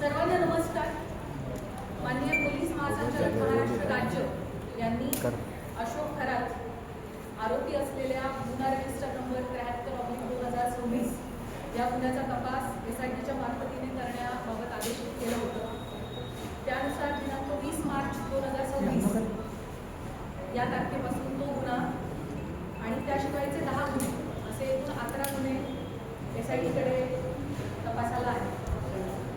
सर्वांना नमस्कार. माननीय पोलीस महासंचालक महाराष्ट्र राज्य यांनी अशोक खरात आरोपी असलेल्या गुन्हा रजिस्टर नंबर 73/2026 या गुन्ह्याचा तपास SITच्या मार्फतीने करण्याबाबत आदेशित केलं होतं. त्यानुसार दिनांक 20 मार्च 2026 या तारखेपासून तो गुन्हा आणि त्याशिवायचे 10 गुन्हे असे एकूण 11 गुन्हे SITकडे तपासाला आहे.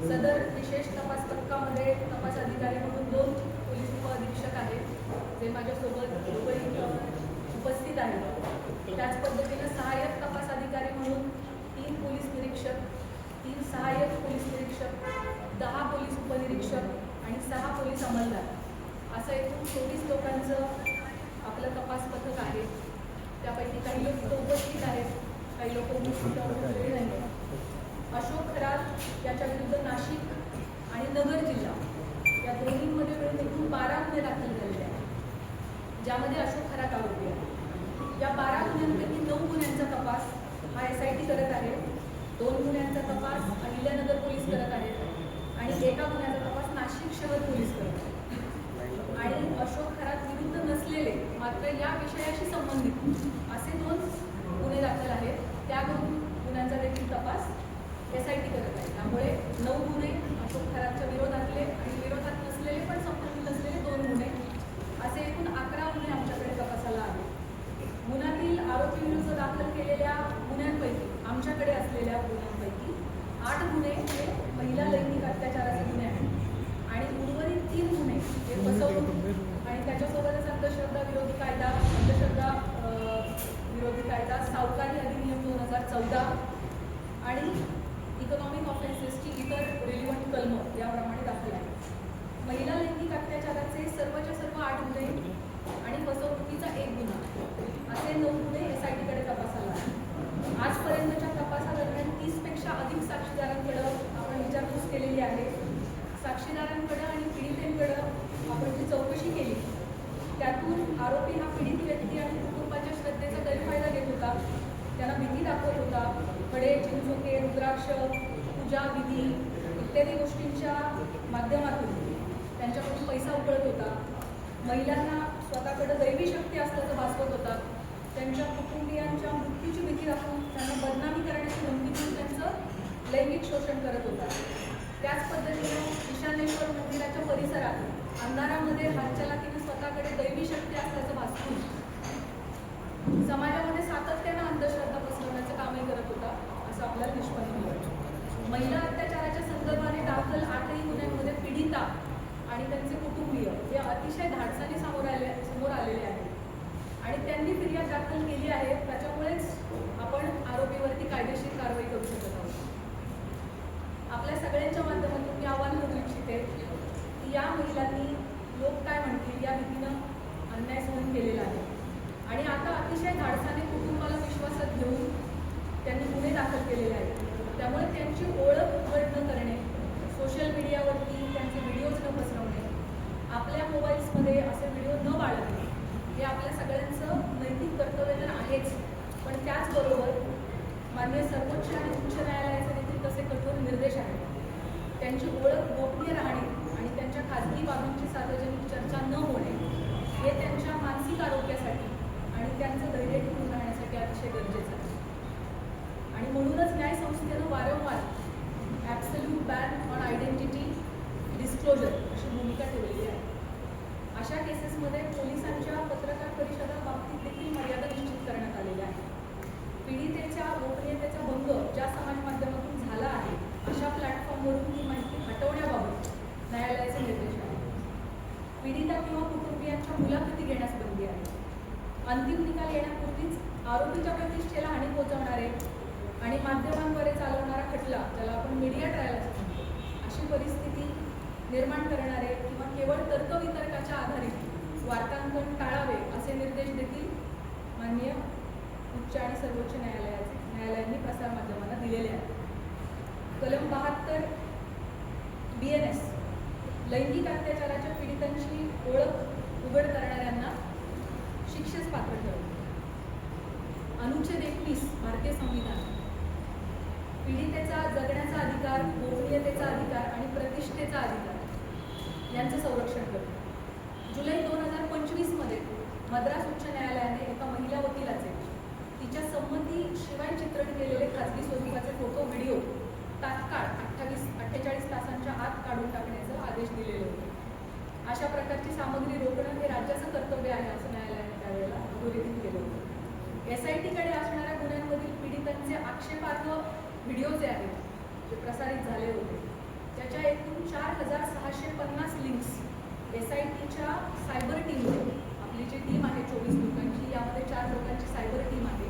सदर विशेष तपास पथकामध्ये तपास अधिकारी म्हणून 2 पोलीस उपअधीक्षक आहेत जे माझ्यासोबत उपस्थित आहेत. त्याच पद्धतीने सहाय्यक तपास अधिकारी म्हणून 3 पोलीस निरीक्षक, 3 सहाय्यक पोलीस निरीक्षक, 10 पोलीस उपनिरीक्षक आणि 6 पोलीस अंमलदार असं एकूण 24 लोकांचं आपलं तपास पथक आहे. त्यापैकी काही लोक उपस्थित आहेत, काही लोक उपस्थित नाही. अशोक खरात याच्या विरुद्ध नाशिक आणि नगर जिल्हा या दोन्हीमध्ये मिळून एकूण 12 गुन्हे दाखल झालेले आहेत, ज्यामध्ये अशोक खरात आरोपी आहे. या 12 गुन्ह्यांपैकी 9 गुन्ह्यांचा तपास हा SIT करत आहे, 2 गुन्ह्यांचा तपास अहिल्यानगर पोलीस करत आहेत आणि एका गुन्ह्याचा तपास नाशिक शहर पोलीस करत आहेत. आणि अशोक खरात विरुद्ध नसलेले मात्र या विषयाशी संबंधित असे 2 गुन्हे दाखल आहेत. त्या 2 गुन्ह्यांचा देखील तपास SIT करत आहे. त्यामुळे 9 गुन्हे अशोक खरातच्या विरोधातले आणि विरोधात नसलेले पण संबंधित असलेले 2 गुन्हे असे एकूण 11 गुन्हे आमच्याकडे तपासाला आले. गुन्ह्यातील आरोपी विरुद्ध दाखल केलेल्या गुन्ह्यांपैकी आमच्याकडे असलेल्या गुन्ह्यांपैकी 8 गुन्हे हे महिला लैंगिक अत्याचाराचे गुन्हे आहेत आणि उर्वरित 3 गुन्हे हे फसवणूक आणि त्याच्यासोबतच अंधश्रद्धा विरोधी कायदा, अंधश्रद्धा विरोधी कायदा, सावकारी अधिनियम 2014 आणि इकॉनॉमिक ऑफेन्सेसची इतर रिलिव्हंट कलम याप्रमाणे दाखल आहे. महिला लैंगिक अत्याचाराचे सर्वच्या सर्व 8 गुन्हे आणि फसवणुकीचा 1 गुन्हा असे 9 गुन्हे SITकडे तपासाला आहे. आजपर्यंतच्या तपासादरम्यान 30पेक्षा अधिक साक्षीदारांकडे आपण विचारपूस केलेली आहे. साक्षीदारांकडे आणि पीडितेंकडे आपण जी चौकशी केली त्यातून आरोपी हा पीडित व्यक्ती आणि कुटुंबाच्या श्रद्धेचा गैरफायदा घेत होता, त्यांना भीती दाखवत होता, फळे, चिंचोके, रुद्राक्ष, पूजा विधी इत्यादी गोष्टींच्या माध्यमातून त्यांच्याकडून पैसा उकळत होता, महिलांना स्वतःकडे दैवी शक्ती असल्याचं भासवत होता, त्यांच्या कुटुंबियांच्या मृत्यूची भीती दाखवून त्यांना बदनामी करण्याची धमकी देऊन त्यांचं लैंगिक शोषण करत होता. त्याच पद्धतीने ईशानेश्वर मंदिराच्या परिसरात अंधारामध्ये हातचलाकीने स्वतःकडे दैवी शक्ती असल्याचं भासवून समाजामध्ये सातत्यानं अंधश्रद्धा पसरवण्याचं कामही करत होता असं आपल्याला निष्पन्न मिळालं. महिला अत्याचाराच्या संदर्भाने दाखल 8ही गुन्ह्यांमध्ये पीडिता आणि त्यांचे कुटुंबीय हे अतिशय धाडसाने समोर आलेले आहेत आणि त्यांनी फिर्याद दाखल केली आहे. त्याच्यामुळेच आपण आरोपीवरती कायदेशीर कारवाई करू शकत आहोत. आपल्या सगळ्यांच्या माध्यमातून मी आवाहन करू इच्छिते की या महिलांनी लोक काय म्हणतील या भीतीनं अन्याय सहन केलेला आहे आणि आता अतिशय धाडसाने कुटुंबाला विश्वासात घेऊन त्यांनी गुन्हे दाखल केलेले आहेत. त्यामुळे त्यांची ओळख उघड न करणे, सोशल मीडियावरती त्यांचे व्हिडिओज न पसरवणे, आपल्या मोबाईल्समध्ये असे व्हिडिओ न बाळगणे हे आपल्या सगळ्यांचं नैतिक कर्तव्य तर आहेच, पण त्याचबरोबर माननीय सर्वोच्च आणि उच्च न्यायालयाचे देखील तसे कठोर निर्देश आहेत. त्यांची ओळख गोपनीय राहणे आणि त्यांच्या खाजगी बाबींची सार्वजनिक चर्चा न होणे हे त्यांच्या मानसिक आरोग्यासाठी आणि त्यांचं धैर्य टिकून राहण्यासाठी अतिशय गरजेचं आहे. आणि म्हणूनच न्यायसंस्थेनं वारंवार absolute ban on identity disclosure अशी भूमिका ठेवलेली आहे. अशा केसेसमध्ये पोलिसांच्या पत्रकार परिषदा बाबतीत देखील मर्यादा निश्चित करण्यात आलेल्या आहेत. पीडितेच्या गोपनीयतेचा भंग ज्या समाज माध्यमातून झाला आहे अशा प्लॅटफॉर्मवरून ही माहिती हटवण्याबाबत न्यायालयाचे निर्देश आहेत. पीडिता किंवा कुटुंबियांच्या मुलाखती घेण्यास बंदी आहे. अंतिम निकाल येण्यापूर्वीच आरोपीच्या प्रतिष्ठेला हानी पोहोचवणारे आणि माध्यमांद्वारे चालवणारा खटला, ज्याला आपण मीडिया ट्रायल असं म्हणतो, अशी परिस्थिती निर्माण करणारे किंवा केवळ तर्कवितर्काच्या आधारित वार्तांकन टाळावे असे निर्देश देखील माननीय उच्च आणि सर्वोच्च न्यायालयांनी प्रसारमाध्यमांना दिलेले आहेत. कलम 72 BNS लैंगिक अत्याचाराच्या पीडितांची ओळख उघड करणाऱ्यांना शिक्षेस पात्र ठरवते. अनुच्छेद 21 भारतीय संविधान पीडितेचा जगण्याचा अधिकार, गोपनीयतेचा अधिकार आणि यांचं संरक्षण करते। जुलै 2025मध्ये मद्रास उच्च न्यायालयाने एका महिला वकिलाचे तिच्या संमतीशिवाय चित्रण केलेले खाजगी स्वरूपाचे फोटो व्हिडिओ तात्काळ 48 तासांच्या आत काढून टाकण्याचा आदेश दिलेले होते। अशा प्रकारची सामग्री रोखणं हे राज्याचं कर्तव्य आहे असं न्यायालयाने त्यावेळेला अधोरेखित केलं होतं। SITकडे असणाऱ्या गुन्ह्यांमधील पीडितांचे आक्षेपार्ह व्हिडिओ जे आहेत जे प्रसारित झाले होते त्याच्या एकूण 4650 लिंक्स SITच्या सायबर टीमने, आपली जी टीम आहे 24 लोकांची, यामध्ये 4 लोकांची सायबर टीम आहे,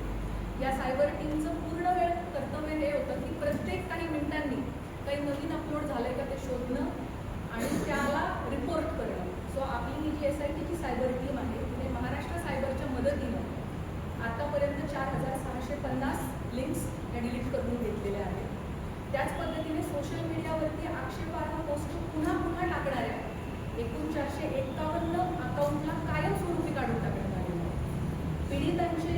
या सायबर टीमचं पूर्ण वेळ कर्तव्य हे होतं की प्रत्येक काही मिनिटांनी काही नवीन अपलोड झालंय का ते शोधणं आणि त्याला रिपोर्ट करणं। सो आपली ही जी SITची सायबर टीम आहे तिने महाराष्ट्र सायबरच्या मदतीनं आतापर्यंत 4650 लिंक्स या डिलीट करून घेतलेल्या आहेत। त्याच पद्धतीने सोशल मीडियावरती आक्षेपार्ह पोस्ट पुन्हा पुन्हा टाकणाऱ्या एकूण 451 अकाउंटला कायमस्वरूपी काढून टाकण्यात आलेलं आहे। पीडितांचे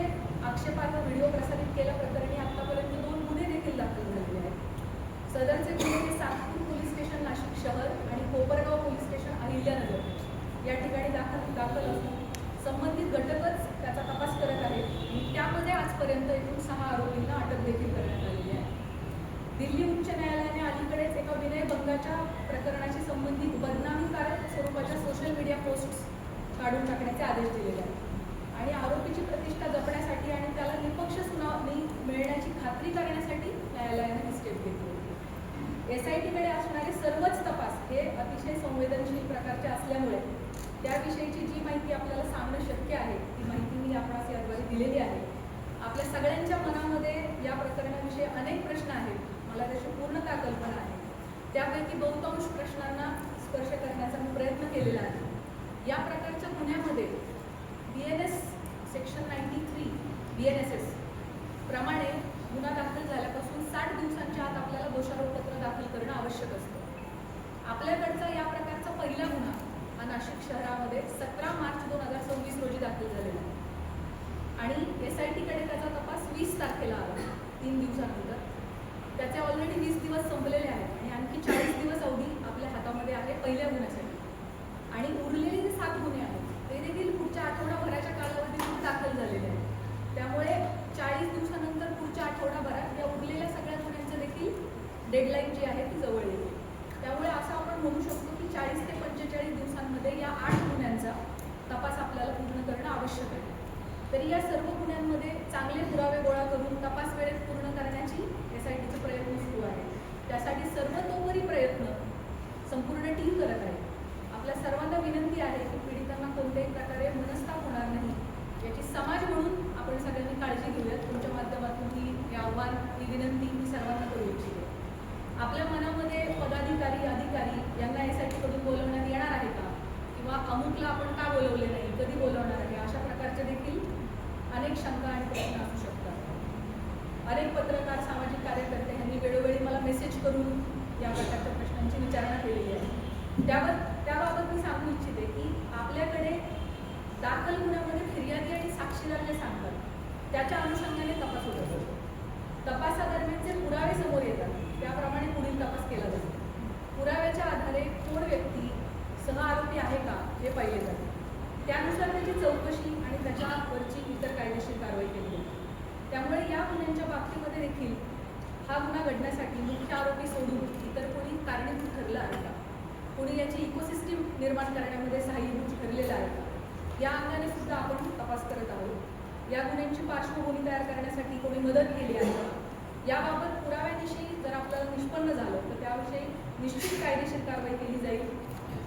आक्षेपार्ह व्हिडिओ प्रसारित केल्याप्रकरणी आतापर्यंत 2 गुन्हे देखील दाखल झालेले आहेत। सदरचे गुन्हे हे सातपूर पोलीस स्टेशन नाशिक शहर आणि कोपरगाव पोलीस स्टेशन अहिल्यानगर या ठिकाणी दाखल असून संबंधित घटकच त्याचा तपास करत आहेत आणि त्यामध्ये आजपर्यंत एकूण 6 आरोपींना अटक देखील करण्यात आलेली आहे। दिल्ली उच्च न्यायालयाने अलीकडेच एका विनयभंगाच्या प्रकरणाशी संबंधित बदनामीकारक स्वरूपाच्या सोशल मीडिया पोस्ट्स काढून टाकण्याचे आदेश दिलेले आहेत आणि आरोपीची प्रतिष्ठा जपण्यासाठी आणि त्याला निपक्ष सुनावणी मिळण्याची खात्री करण्यासाठी न्यायालयाने ही स्टेप घेतली होती। SITकडे असणारे सर्वच तपास हे अतिशय संवेदनशील प्रकारचे असल्यामुळे त्याविषयीची जी माहिती आपल्याला सांगणं शक्य आहे ती माहिती मी आपणास याद्वारे दिलेली आहे। आपल्या सगळ्यांच्या मनामध्ये या प्रकरणाविषयी अनेक प्रश्न आहेत, मला त्याची पूर्णतः कल्पना आहे। त्यापैकी बहुतांश प्रश्नांना स्पर्श करण्याचा मी प्रयत्न केलेला आहे। या प्रकारच्या गुन्ह्यामध्ये BNS सेक्शन 93 BNSS प्रमाणे गुन्हा दाखल झाल्यापासून 60 दिवसांच्या आत आपल्याला दोषारोपपत्र दाखल करणं आवश्यक असतं। आपल्याकडचा या प्रकारचा पहिला गुन्हा हा नाशिक शहरामध्ये 17 मार्च 2026 रोजी दाखल झालेला आहे आणि SITकडे त्याचा तपास 20 तारखेला आला, 3 दिवसानंतर। त्याचे ऑलरेडी 20 दिवस संपलेले आहेत आणि आणखी 40 दिवस अवधी आपल्या हातामध्ये आहे पहिल्या गुन्ह्यासाठी आणि उरलेले जे 7 गुन्हे आहेत ते देखील पुढच्या आठवडाभराच्या कालावधीत दाखल झालेले आहेत। त्यामुळे 40 दिवसानंतर पुढच्या आठवडाभरात या उरलेल्या सगळ्या गुन्ह्यांचं देखील डेडलाईन जी आहे ती जवळ येईल। त्यामुळे असं आपण म्हणू शकतो की 40 ते 45 दिवसांमध्ये या 8 गुन्ह्यांचा तपास आपल्याला पूर्ण करणं आवश्यक आहे। तरी या सर्व गुन्ह्यांमध्ये चांगले पुरावे गोळा करून तपास वेळेत पूर्ण करण्याची SITचे प्रयत्न सुरू आहे। त्यासाठी सर्वतोपरी प्रयत्न संपूर्ण टीम करत आहे। आपल्या सर्वांना विनंती आहे की पीडितांना कोणत्याही प्रकारे मनस्ताप होणार नाही याची समाज म्हणून आपण सगळ्यांनी काळजी घेऊयात। तुमच्या माध्यमातून ही आव्हान, ही विनंती मी सर्वांना करू इच्छिते। आपल्या मनामध्ये पदाधिकारी, अधिकारी यांना SITकडून बोलवण्यात येणार आहे का, किंवा अमुकला आपण का बोलवले नाही, कधी बोलवणार आहे, अशा प्रकारचे देखील अनेक शंका आणि प्रश्न असू शकतात। अनेक पत्रकार, सामाजिक कार्यकर्ते यांनी वेळोवेळी मला मेसेज करून या प्रकारच्या प्रश्नांची विचारणा केलेली आहे। त्याबाबत मी सांगू इच्छिते की आपल्याकडे दाखल गुन्ह्यामध्ये फिर्यादी आणि साक्षीदार जे सांगतात त्याच्या अनुषंगाने तपास होत असतो। तपासादरम्यान जे पुरावे समोर येतात त्याप्रमाणे पुढील तपास केला जातो। पुराव्याच्या आधारे कोण व्यक्ती सह आरोपी आहे का हे पाहिले जाते, त्यानुसार त्याची चौकशी आणि त्याच्यावरची इतर कायदेशीर कारवाई केली जाते। त्यामुळे या गुन्ह्यांच्या बाबतीमध्ये देखील हा गुन्हा घडण्यासाठी मुख्य आरोपी सोडून इतर कोणी कारणीभूत ठरलं आहे का, कोणी याची इकोसिस्टीम निर्माण करण्यामध्ये सहाय्यभूत ठरलेलं आहे का, या अंगाने सुद्धा आपण तपास करत आहोत। या गुन्ह्यांची पार्श्वभूमी तयार करण्यासाठी कोणी मदत केली आहे का, याबाबत पुराव्याविषयी जर आपल्याला निष्पन्न झालं तर त्याविषयी निश्चित कायदेशीर कारवाई केली जाईल।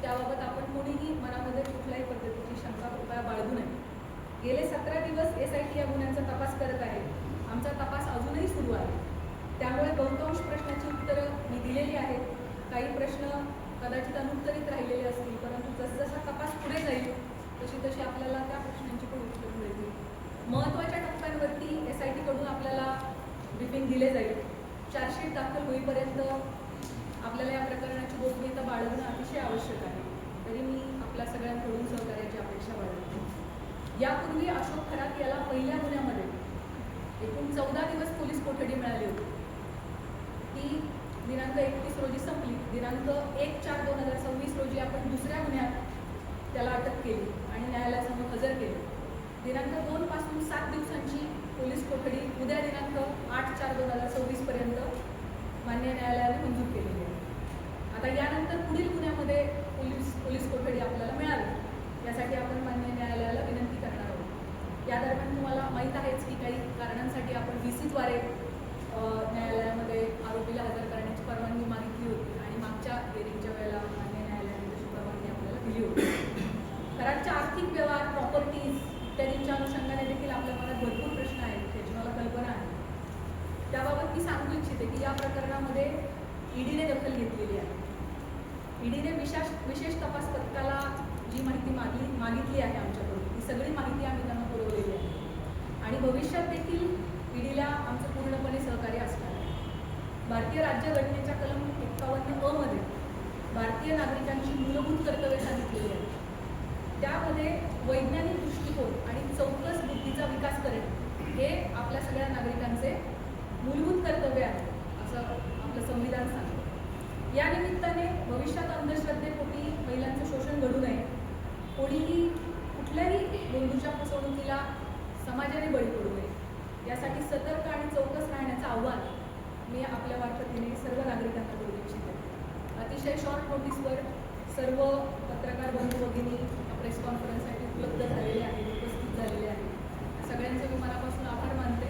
त्याबाबत आपण कोणीही मनामध्ये कुठल्याही पद्धतीची शंका कृपया बाळगू नये। गेले 17 दिवस SIT या गुन्ह्यांचा तपास करत आहे। आमचा तपास अजूनही सुरू आहे। त्यामुळे बहुतांश प्रश्नाची उत्तरं मी दिलेली आहेत। काही प्रश्न कदाचित अनुत्तरित राहिलेले असतील, परंतु जसजसा तपास पुढे जाईल तशी तशी आपल्याला त्या प्रश्नांची पण उत्तर मिळतील। महत्त्वाच्या टप्प्यांवरती SITकडून आपल्याला ब्रीफिंग दिले जाईल। चार्जशीट दाखल होईपर्यंत आपल्याला या प्रकरणाची गोपनीयता बाळगणं अतिशय आवश्यक आहे। तरी मी आपल्या सगळ्यांकडून सहकार्याची अपेक्षा बाळगते। यापूर्वी अशोक खरात याला पहिल्या गुन्ह्यामध्ये एकूण 14 दिवस पोलीस कोठडी मिळाली होती। ती दिनांक 31 रोजी संपली। दिनांक 1/4/2026 रोजी आपण दुसऱ्या गुन्ह्यात त्याला अटक केली आणि न्यायालयासमोर हजर केले. दिनांक 2 पासून 7 दिवसांची पोलीस कोठडी उद्या दिनांक 8/4/2026 पर्यंत मान्य न्यायालयाने मंजूर केलेली आहे. आता यानंतर पुढील गुन्ह्यामध्ये पोलीस कोठडी आपल्याला मिळावी यासाठी आपण मान्य न्यायालयाला विनंती करणार आहोत. या दरम्यान तुम्हाला माहीत आहेच की काही कारणांसाठी आपण VC द्वारे न्यायालयामध्ये आरोपीला हजर करण्याची परवानगी मागितली होती आणि मागच्या हिअरिंगच्या वेळेला मान्य न्यायालयाने तशी परवानगी आपल्याला दिली होती. कराडच्या आर्थिक व्यवहार, प्रॉपर्टीज इत्यादींच्या अनुषंगाने देखील आपल्या मनात भरपूर प्रश्न आहेत, त्याची मला कल्पना आहे. त्याबाबत मी सांगू इच्छिते की या प्रकरणामध्ये ईडीने दखल घेतलेली आहे. ईडीने विशेष तपास पथकाला जी माहिती मागितली आहे आमच्याकडून, ती सगळी माहिती आम्ही त्यांना पुरवलेली आहे आणि भविष्यात देखील ईडीला आमचं पूर्णपणे सहकार्य असणार आहे. भारतीय राज्यघटनेच्या कलम 51 अ मध्ये भारतीय नागरिकांची मूलभूत कर्तव्ये सांगितलेली आहेत. त्यामध्ये वैज्ञानिक दृष्टिकोन आणि चौकस बुद्धीचा विकास करणे हे आपल्या सगळ्या नागरिकांचे मूलभूत कर्तव्य आहे असं आपलं संविधान सांगतं. या निमित्ताने भविष्यात अंधश्रद्धेपोटी महिलांचं शोषण घडू नये, कोणीही कुठल्याही बंधूच्या फसवणुकीला समाजाने बळी पडू नये यासाठी सतर्क आणि चौकस राहण्याचं आव्हान मी आपल्या मार्फतीने सर्व नागरिकांना करू इच्छिते. अतिशय शॉर्ट नोटीसवर सर्व पत्रकार बंधू भगिनी प्रेस कॉन्फरन्ससाठी उपलब्ध झालेले आहेत, उपस्थित झालेले आहेत. सगळ्यांचे मी मनापासून आभार मानते.